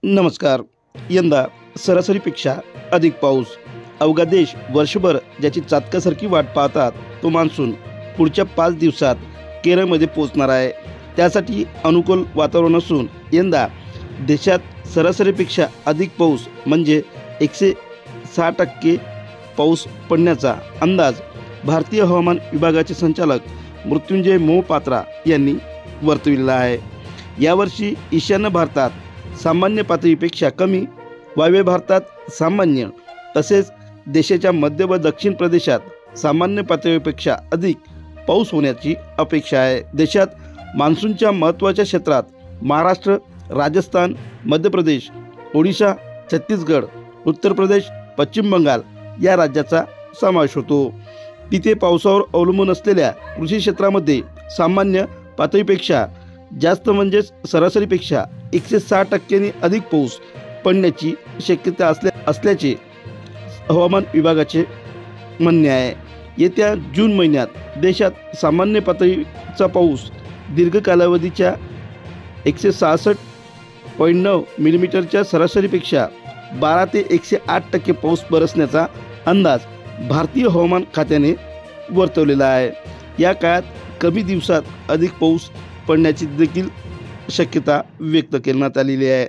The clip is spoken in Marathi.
नमस्कार. यंदा सरासरीपेक्षा अधिक पाऊस. अवघा देश वर्षभर ज्याची चातकासारखी वाट पाहतात तो मान्सून पुढच्या 5 दिवसात केरळमध्ये पोहोचणार आहे. त्यासाठी अनुकूल वातावरण असून यंदा देशात सरासरीपेक्षा अधिक पाऊस म्हणजे 106% पाऊस पडण्याचा अंदाज भारतीय हवामान विभागाचे संचालक मृत्युंजय मोहपात्रा यांनी वर्तविलेला आहे. यावर्षी ईशान्य भारतात सामान्य पातळीपेक्षा कमी, वायव्य भारतात सामान्य, तसेच देशाच्या मध्य व दक्षिण प्रदेशात सामान्य पातळीपेक्षा अधिक पाऊस होण्याची अपेक्षा आहे. देशात मान्सूनच्या महत्त्वाच्या क्षेत्रात महाराष्ट्र, राजस्थान, मध्य प्रदेश, ओडिशा, छत्तीसगड, उत्तर प्रदेश, पश्चिम बंगाल या राज्याचा समावेश होतो. तिथे पावसावर अवलंबून असलेल्या कृषी क्षेत्रामध्ये सामान्य पातळीपेक्षा जास्त म्हणजेच सरासरीपेक्षा 106% अधिक पाऊस पडण्याची शक्यता असल्याचे हवामान विभागाचे म्हणणे आहे. येत्या जून महिन्यात देशात सामान्य पातळीचा पाऊस दीर्घ कालावधीच्या 166.9 मिलीमीटरच्या सरासरीपेक्षा 12 ते 108% पाऊस बरसण्याचा अंदाज भारतीय हवामान खात्याने वर्तवलेला आहे. या काळात कमी दिवसात अधिक पाऊस पडण्याची देखील शक्यता व्यक्त करण्यात आलेली आहे.